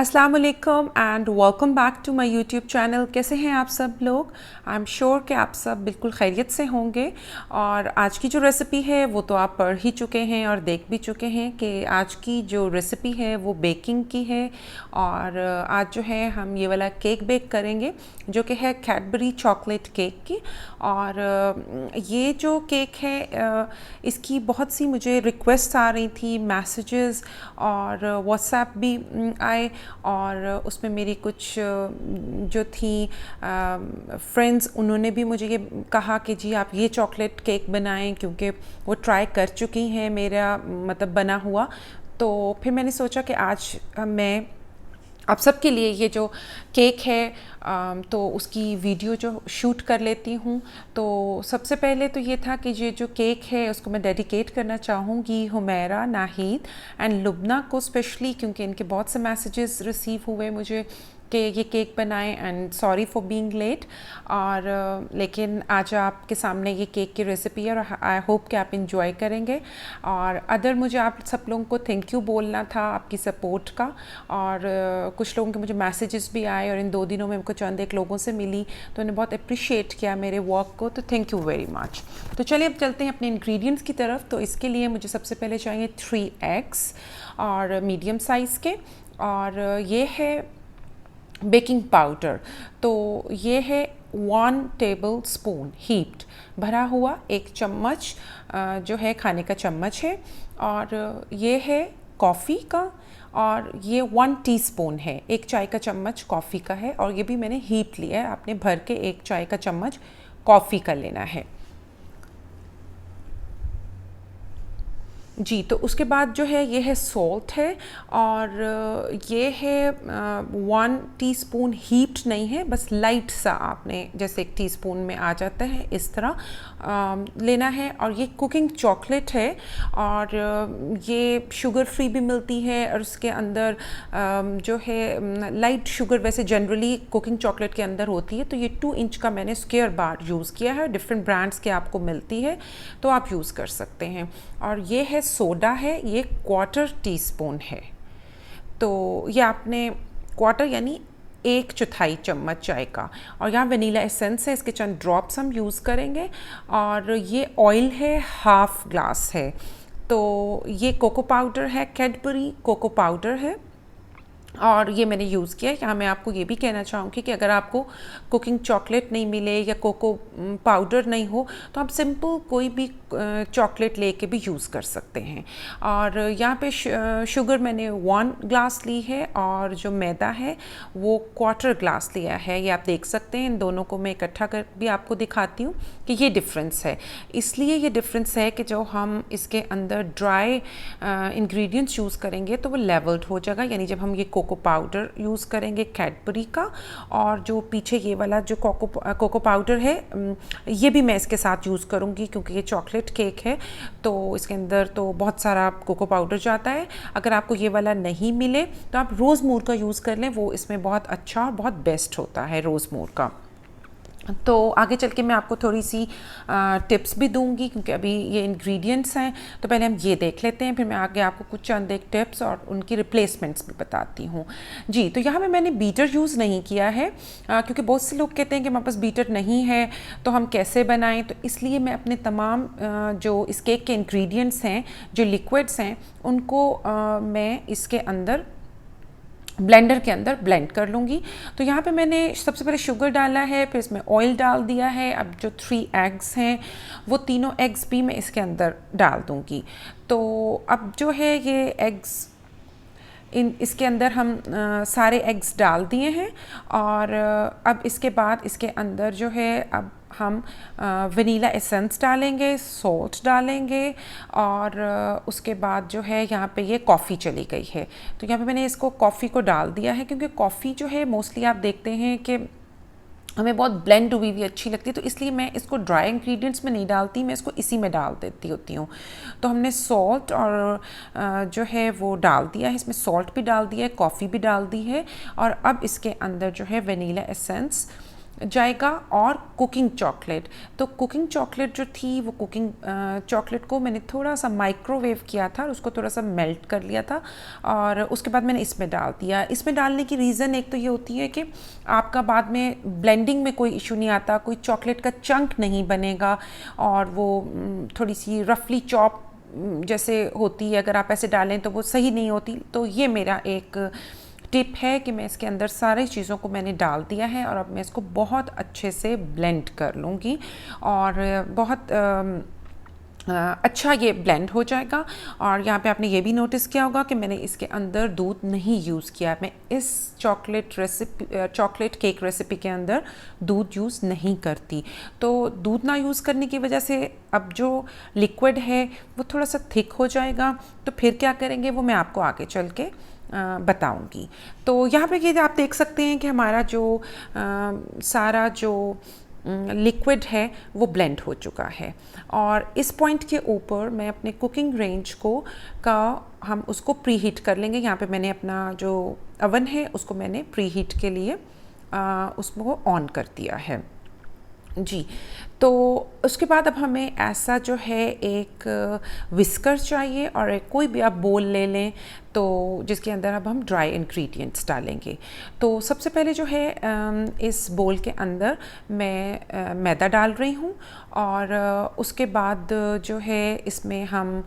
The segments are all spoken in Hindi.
अस्सलाम वालेकुम and welcome back to my YouTube channel. कैसे हैं आप सब लोग? आई एम श्योर कि आप सब बिल्कुल खैरियत से होंगे। और आज की जो रेसिपी है वो तो आप पढ़ ही चुके हैं और देख भी चुके हैं कि आज की जो रेसिपी है वो बेकिंग की है। और आज जो है हम ये वाला केक बेक करेंगे जो कि है कैडबरी चॉकलेट केक की। और ये जो केक है इसकी बहुत सी मुझे रिक्वेस्ट आ रही थी, मैसेजेस और व्हाट्सएप भी आए। और उसमें मेरी कुछ जो थी फ्रेंड्स, उन्होंने भी मुझे ये कहा कि जी आप ये चॉकलेट केक बनाएं, क्योंकि वो ट्राई कर चुकी हैं मेरा मतलब बना हुआ। तो फिर मैंने सोचा कि आज मैं आप सबके लिए ये जो केक है तो उसकी वीडियो जो शूट कर लेती हूँ। तो सबसे पहले तो ये था कि ये जो केक है उसको मैं डेडिकेट करना चाहूँगी हुमैरा, नाहिद एंड लुबना को स्पेशली, क्योंकि इनके बहुत से मैसेजेस रिसीव हुए मुझे कि ये केक बनाएं and sorry for being late. और लेकिन आज आपके सामने ये केक की रेसिपी है और आई होप कि आप इंजॉय करेंगे। और अदर मुझे आप सब लोगों को थैंक यू बोलना था आपकी सपोर्ट का। और कुछ लोगों के मुझे मैसेजेस भी आए और इन 2 दिनों में मुझको चंद एक लोगों से मिली तो उन्हें बहुत अप्रिशिएट किया मेरे वर्क को, तो थैंक यू वेरी मच। तो चलिए अब चलते हैं अपने इंग्रेडिएंट्स की तरफ। तो इसके लिए मुझे सबसे पहले चाहिए 3 एग्स और मीडियम साइज़ के। और ये है बेकिंग पाउडर। तो ये है 1 टेबल स्पून हीप्ड भरा हुआ 1 चम्मच जो है खाने का चम्मच है। और ये है कॉफ़ी का, और ये 1 टीस्पून है, 1 चाय का चम्मच कॉफ़ी का है। और ये भी मैंने हीप लिया है, आपने भर के 1 चाय का चम्मच कॉफ़ी का लेना है जी। तो उसके बाद जो है ये है सॉल्ट है, और ये है 1 टीस्पून हीप्ड नहीं है, बस लाइट सा आपने जैसे 1 टीस्पून में आ जाता है इस तरह लेना है। और ये कुकिंग चॉकलेट है, और ये शुगर फ्री भी मिलती है। और उसके अंदर जो है लाइट शुगर वैसे जनरली कुकिंग चॉकलेट के अंदर होती है। तो ये 2 इंच का मैंने स्क्वायर बार यूज़ किया है, डिफरेंट ब्रांड्स के आपको मिलती है तो आप यूज़ कर सकते हैं। और ये है सोडा है, ये 1/4 टीस्पून है। तो ये आपने 1/4 यानी 1/4 चम्मच चाय का। और यहाँ वनीला एसेंस है, इसके चंद ड्रॉप्स हम यूज़ करेंगे। और ये ऑयल है, 1/2 ग्लास है। तो ये कोको पाउडर है, कैडबरी कोको पाउडर है और ये मैंने यूज़ किया है। यहाँ मैं आपको ये भी कहना चाहूँगी कि अगर आपको कुकिंग चॉकलेट नहीं मिले या कोको पाउडर नहीं हो तो आप सिंपल कोई भी चॉकलेट लेके भी यूज़ कर सकते हैं। और यहाँ पे शुगर मैंने 1 ग्लास ली है, और जो मैदा है वो 1/4 ग्लास लिया है। ये आप देख सकते हैं, इन दोनों को मैं इकट्ठा कर भी आपको दिखाती हूँ कि ये डिफरेंस है। इसलिए ये डिफरेंस है कि जो हम इसके अंदर ड्राई इंग्रेडिएंट्स यूज़ करेंगे तो वो लेवल्ड हो जाएगा। यानी जब हम ये कोको पाउडर यूज़ करेंगे कैडबरी का, और जो पीछे ये वाला जो कोको पाउडर है ये भी मैं इसके साथ यूज़ करूँगी, क्योंकि ये चॉकलेट केक है तो इसके अंदर तो बहुत सारा कोको पाउडर जाता है। अगर आपको ये वाला नहीं मिले तो आप रोज़मूर का यूज़ कर लें, वो इसमें बहुत अच्छा और बहुत बेस्ट होता है रोज़मूर का। तो आगे चल के मैं आपको थोड़ी सी टिप्स भी दूंगी, क्योंकि अभी ये इंग्रेडिएंट्स हैं। तो पहले हम ये देख लेते हैं, फिर मैं आगे आपको कुछ चंद एक टिप्स और उनकी रिप्लेसमेंट्स भी बताती हूँ जी। तो यहाँ पे मैंने बीटर यूज़ नहीं किया है, क्योंकि बहुत से लोग कहते हैं कि हमारे पास बीटर नहीं है तो हम कैसे बनाएं। तो इसलिए मैं अपने तमाम जो इस केक के इंग्रेडिएंट्स हैं, जो लिक्विड्स हैं, उनको मैं इसके अंदर ब्लेंडर के अंदर ब्लेंड कर लूँगी। तो यहाँ पे मैंने सबसे पहले शुगर डाला है, फिर इसमें ऑयल डाल दिया है। अब जो 3 एग्स हैं वो तीनों एग्स भी मैं इसके अंदर डाल दूँगी। तो अब जो है ये एग्स इसके अंदर हम सारे एग्स डाल दिए हैं। और अब इसके बाद इसके अंदर जो है अब हम वनीला एसेंस डालेंगे, सॉल्ट डालेंगे, और उसके बाद जो है यहाँ पे ये कॉफ़ी चली गई है। तो यहाँ पे मैंने इसको कॉफ़ी को डाल दिया है, क्योंकि कॉफ़ी जो है मोस्टली आप देखते हैं कि हमें बहुत ब्लेंड हुई भी अच्छी लगती है, तो इसलिए मैं इसको ड्राई इंग्रेडिएंट्स में नहीं डालती, मैं इसको इसी में डाल देती होती हूँ। तो हमने सॉल्ट और जो है वो डाल दिया है, इसमें सॉल्ट भी डाल दिया है, कॉफ़ी भी डाल दी है। और अब इसके अंदर जो है वनीला एसेंस जाएगा और कुकिंग चॉकलेट। तो कुकिंग चॉकलेट जो थी वो कुकिंग चॉकलेट को मैंने थोड़ा सा माइक्रोवेव किया था और उसको थोड़ा सा मेल्ट कर लिया था और उसके बाद मैंने इसमें डाल दिया। इसमें डालने की रीज़न एक तो ये होती है कि आपका बाद में ब्लेंडिंग में कोई इशू नहीं आता, कोई चॉकलेट का चंक नहीं बनेगा और वो थोड़ी सी रफली चॉप जैसे होती है, अगर आप ऐसे डालें तो वो सही नहीं होती। तो ये मेरा एक टिप है कि मैं इसके अंदर सारी चीज़ों को मैंने डाल दिया है और अब मैं इसको बहुत अच्छे से ब्लेंड कर लूँगी और बहुत अच्छा ये ब्लेंड हो जाएगा। और यहाँ पे आपने ये भी नोटिस किया होगा कि मैंने इसके अंदर दूध नहीं यूज़ किया। मैं इस चॉकलेट केक रेसिपी के अंदर दूध यूज़ नहीं करती। तो दूध ना यूज़ करने की वजह से अब जो लिक्विड है वो थोड़ा सा थिक हो जाएगा। तो फिर क्या करेंगे वो मैं आपको आगे चल के बताऊंगी। तो यहाँ पे ये आप देख सकते हैं कि हमारा जो सारा जो लिक्विड है वो ब्लेंड हो चुका है और इस पॉइंट के ऊपर मैं अपने कुकिंग रेंज को हम उसको प्री हीट कर लेंगे। यहाँ पे मैंने अपना जो अवन है उसको मैंने प्री हीट के लिए उसको ऑन कर दिया है जी। तो उसके बाद अब हमें ऐसा जो है एक विस्कर चाहिए और एक कोई भी आप बोल ले लें तो जिसके अंदर अब हम ड्राई इंग्रेडिएंट्स डालेंगे। तो सबसे पहले जो है इस बोल के अंदर मैं मैदा डाल रही हूँ और उसके बाद जो है इसमें हम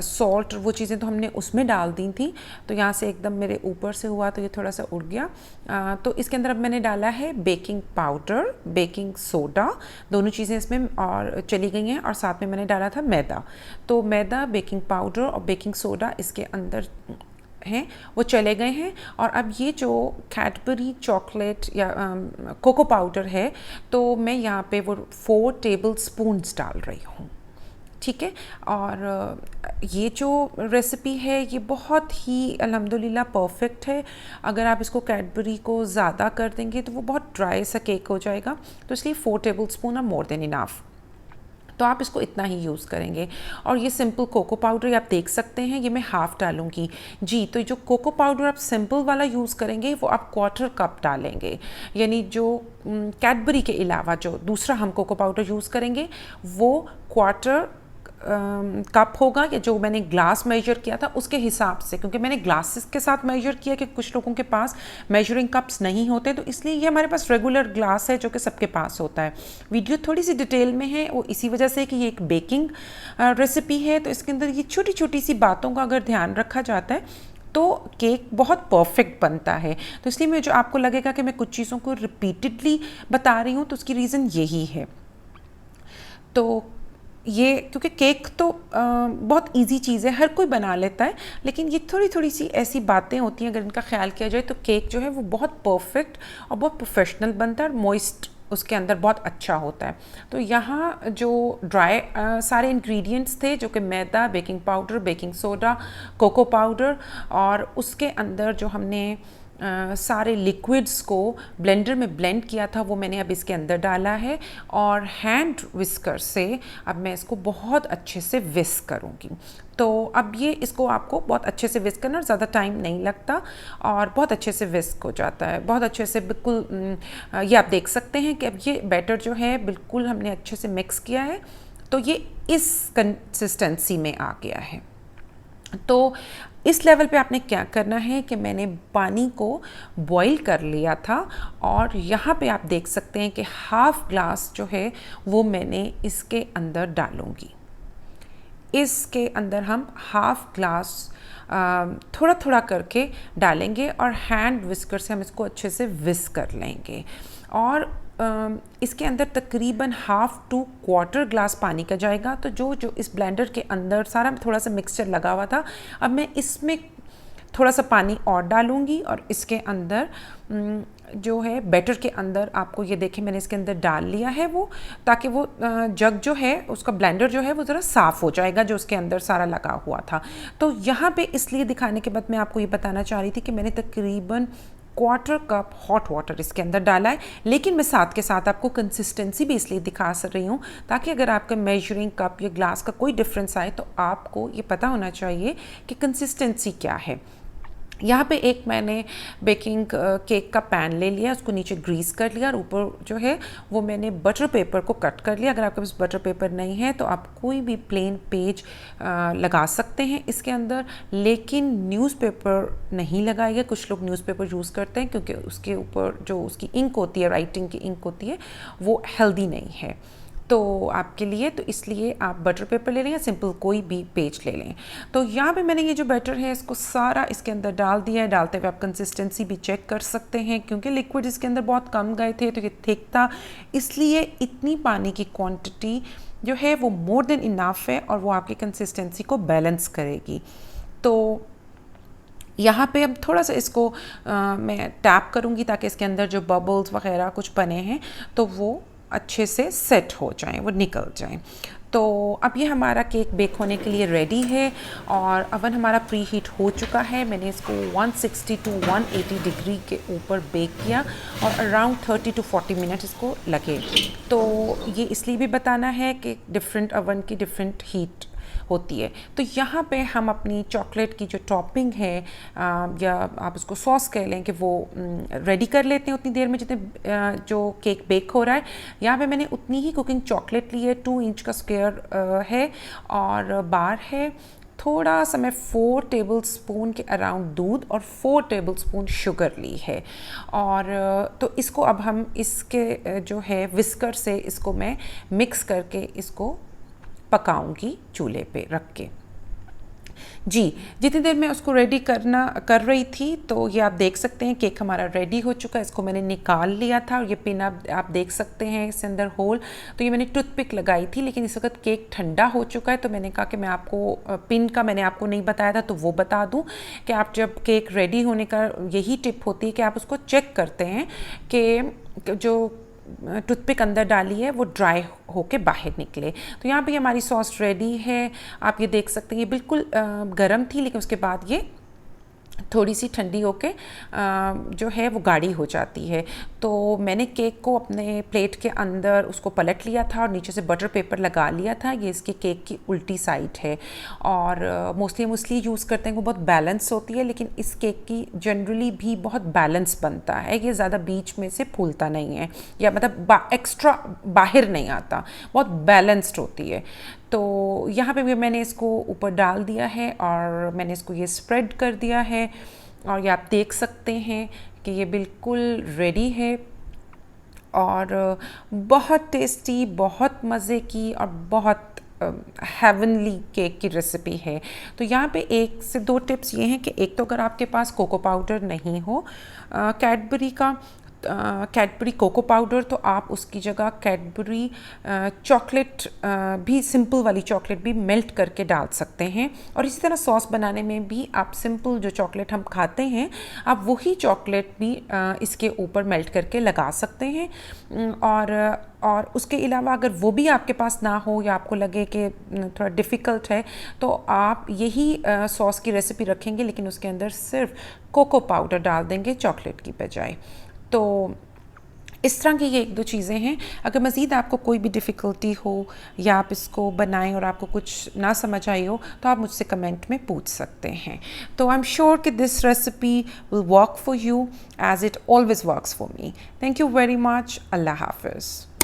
सॉल्ट वो चीज़ें तो हमने उसमें डाल दी थी। तो यहाँ से एकदम मेरे ऊपर से हुआ तो ये थोड़ा सा उड़ गया। तो इसके अंदर अब मैंने डाला है बेकिंग पाउडर, बेकिंग सोडा, दोनों चीज़ें इसमें और चली गई हैं और साथ में मैंने डाला था मैदा। तो मैदा, बेकिंग पाउडर और बेकिंग सोडा इसके अंदर हैं वो चले गए हैं। और अब ये जो कैडबरी चॉकलेट या कोको पाउडर है तो मैं यहाँ पे वो 4 टेबल स्पून्स डाल रही हूँ, ठीक है। और ये जो रेसिपी है ये बहुत ही अल्हम्दुलिल्लाह परफेक्ट है। अगर आप इसको कैडबरी को ज़्यादा कर देंगे तो वो बहुत ड्राई सा केक हो जाएगा। तो इसलिए 4 tablespoon are more than enough. तो आप इसको इतना ही यूज़ करेंगे। और ये सिंपल कोको पाउडर आप देख सकते हैं, ये मैं हाफ़ डालूंगी जी। तो जो कोको पाउडर आप सिंपल वाला यूज़ करेंगे वो आप 1/4 कप डालेंगे, यानी जो कैडबरी के अलावा जो दूसरा हम कोको पाउडर यूज़ करेंगे वो 1/4 कप होगा, या जो मैंने ग्लास मेजर किया था उसके हिसाब से, क्योंकि मैंने ग्लासेस के साथ मेजर किया कि कुछ लोगों के पास मेजरिंग कप्स नहीं होते, तो इसलिए ये हमारे पास रेगुलर ग्लास है जो कि सबके पास होता है। वीडियो थोड़ी सी डिटेल में है वो इसी वजह से कि ये एक बेकिंग रेसिपी है, तो इसके अंदर ये छोटी छोटी सी बातों का अगर ध्यान रखा जाता है तो केक बहुत परफेक्ट बनता है। तो इसलिए मैं जो आपको लगेगा कि मैं कुछ चीज़ों को रिपीटेडली बता रही हूँ तो उसकी रीज़न यही है। तो ये क्योंकि केक तो बहुत इजी चीज़ है, हर कोई बना लेता है, लेकिन ये थोड़ी थोड़ी सी ऐसी बातें होती हैं अगर इनका ख्याल किया जाए तो केक जो है वो बहुत परफेक्ट और बहुत प्रोफेशनल बनता है और मॉइस्ट उसके अंदर बहुत अच्छा होता है। तो यहाँ जो ड्राई सारे इंग्रेडिएंट्स थे जो कि मैदा, baking powder, baking soda, cocoa powder और उसके अंदर जो हमने सारे लिक्विड्स को ब्लेंडर में ब्लेंड किया था वो मैंने अब इसके अंदर डाला है और हैंड विस्कर से अब मैं इसको बहुत अच्छे से विस्क करूँगी। तो अब ये इसको आपको बहुत अच्छे से विस्क करना, ज़्यादा टाइम नहीं लगता और बहुत अच्छे से विस्क हो जाता है, बहुत अच्छे से बिल्कुल। ये आप देख सकते हैं कि अब ये बैटर जो है बिल्कुल हमने अच्छे से मिक्स किया है, तो ये इस कंसिस्टेंसी में आ गया है। तो इस लेवल पे आपने क्या करना है कि मैंने पानी को बॉईल कर लिया था और यहाँ पे आप देख सकते हैं कि हाफ ग्लास जो है वो मैंने इसके अंदर डालूँगी। इसके अंदर हम हाफ ग्लास थोड़ा थोड़ा करके डालेंगे और हैंड विस्कर से हम इसको अच्छे से विस्क कर लेंगे। और इसके अंदर तकरीबन 1/2 to 1/4 ग्लास पानी का जाएगा। तो जो इस ब्लेंडर के अंदर सारा थोड़ा सा मिक्सचर लगा हुआ था, अब मैं इसमें थोड़ा सा पानी और डालूंगी और इसके अंदर जो है बैटर के अंदर आपको ये देखें मैंने इसके अंदर डाल लिया है वो, ताकि वो जग जो है उसका ब्लेंडर जो है वो ज़रा साफ़ हो जाएगा जो उसके अंदर सारा लगा हुआ था। तो यहाँ पे इसलिए दिखाने के बाद मैं आपको ये बताना चाह रही थी कि मैंने तकरीबन 1/4 कप हॉट वाटर इसके अंदर डाला है, लेकिन मैं साथ के साथ आपको कंसिस्टेंसी भी इसलिए दिखा रही हूँ ताकि अगर आपका मेजरिंग कप या ग्लास का कोई डिफरेंस आए तो आपको ये पता होना चाहिए कि कंसिस्टेंसी क्या है। यहाँ पे एक मैंने बेकिंग केक का पैन ले लिया, उसको नीचे ग्रीस कर लिया और ऊपर जो है वो मैंने बटर पेपर को कट कर लिया। अगर आपके पास बटर पेपर नहीं है तो आप कोई भी प्लेन पेज लगा सकते हैं इसके अंदर, लेकिन न्यूज़पेपर नहीं लगाइए। कुछ लोग न्यूज़पेपर यूज़ करते हैं क्योंकि उसके ऊपर जो उसकी इंक होती है, राइटिंग की इंक होती है, वो हेल्दी नहीं है तो आपके लिए, तो इसलिए आप बटर पेपर ले लें या सिंपल कोई भी पेज ले लें। तो यहाँ पे मैंने ये जो बैटर है इसको सारा इसके अंदर डाल दिया है। डालते हुए आप कंसिस्टेंसी भी चेक कर सकते हैं, क्योंकि लिक्विड इसके अंदर बहुत कम गए थे तो ये थिक था, इसलिए इतनी पानी की क्वांटिटी जो है वो मोर देन इनफ है और वो आपकी कंसिस्टेंसी को बैलेंस करेगी। तो यहाँ पे अब थोड़ा सा इसको मैं टैप करूँगी ताकि इसके अंदर जो बबल्स वगैरह कुछ बने हैं तो वो अच्छे से सेट हो जाएं, वो निकल जाएं। तो अब ये हमारा केक बेक होने के लिए रेडी है और अवन हमारा प्री हीट हो चुका है। मैंने इसको 160 टू 180 डिग्री के ऊपर बेक किया और अराउंड 30 टू 40 मिनट इसको लगे। तो ये इसलिए भी बताना है कि डिफरेंट अवन की डिफरेंट हीट होती है। तो यहाँ पे हम अपनी चॉकलेट की जो टॉपिंग है या आप उसको सॉस कह लें कि वो रेडी कर लेते हैं उतनी देर में जितने जो केक बेक हो रहा है। यहाँ पे मैंने उतनी ही कुकिंग चॉकलेट ली है, 2 इंच का स्क्वायर है और बार है। थोड़ा सा मैं 4 टेबल स्पून के अराउंड दूध और 4 टेबल स्पून शुगर ली है। और तो इसको अब हम इसके जो है विस्कर से इसको मैं मिक्स करके इसको पकाऊंगी चूल्हे पे रख के। जी, जितनी देर मैं उसको रेडी कर रही थी तो ये आप देख सकते हैं केक हमारा रेडी हो चुका है। इसको मैंने निकाल लिया था और ये पिन आप देख सकते हैं इसके अंदर होल। तो ये मैंने टूथपिक लगाई थी, लेकिन इस वक्त केक ठंडा हो चुका है तो मैंने कहा कि मैं आपको पिन का मैंने आपको नहीं बताया था तो वो बता दूं कि आप जब केक रेडी होने का यही टिप होती है कि आप उसको चेक करते हैं कि जो टूथपिक अंदर डाली है वो ड्राई होके बाहर निकले। तो यहाँ पे हमारी सॉस रेडी है। आप ये देख सकते हैं ये बिल्कुल गर्म थी, लेकिन उसके बाद ये थोड़ी सी ठंडी होके जो है वो गाढ़ी हो जाती है। तो मैंने केक को अपने प्लेट के अंदर उसको पलट लिया था और नीचे से बटर पेपर लगा लिया था। ये इसके केक की उल्टी साइड है और मोस्टली यूज़ करते हैं, वो बहुत बैलेंस होती है, लेकिन इस केक की जनरली भी बहुत बैलेंस बनता है। ये ज़्यादा बीच में से फूलता नहीं है या मतलब एक्स्ट्रा बाहर नहीं आता, बहुत बैलेंस्ड होती है। तो यहाँ पे भी मैंने इसको ऊपर डाल दिया है और मैंने इसको ये स्प्रेड कर दिया है और ये आप देख सकते हैं कि ये बिल्कुल रेडी है और बहुत टेस्टी, बहुत मज़े की और बहुत हेवनली केक की रेसिपी है। तो यहाँ पे 1 से 2 टिप्स ये हैं कि एक तो अगर आपके पास कोको पाउडर नहीं हो कैडबरी का कैडबरी कोको पाउडर, तो आप उसकी जगह कैडबरी चॉकलेट भी, सिंपल वाली चॉकलेट भी मेल्ट करके डाल सकते हैं। और इसी तरह सॉस बनाने में भी आप सिंपल जो चॉकलेट हम खाते हैं आप वही चॉकलेट भी इसके ऊपर मेल्ट करके लगा सकते हैं। और उसके अलावा अगर वो भी आपके पास ना हो या आपको लगे कि थोड़ा डिफ़िकल्ट है तो आप यही सॉस की रेसिपी रखेंगे, लेकिन उसके अंदर सिर्फ कोको पाउडर डाल देंगे चॉकलेट की बजाय। तो इस तरह की ये 1-2 चीज़ें हैं। अगर मज़ीद आपको कोई भी डिफ़िकल्टी हो या आप इसको बनाएं और आपको कुछ ना समझ आई हो तो आप मुझसे कमेंट में पूछ सकते हैं। तो आई एम श्योर कि this recipe will work for you as it always works for me. Thank you very much. Allah हाफ़िज़।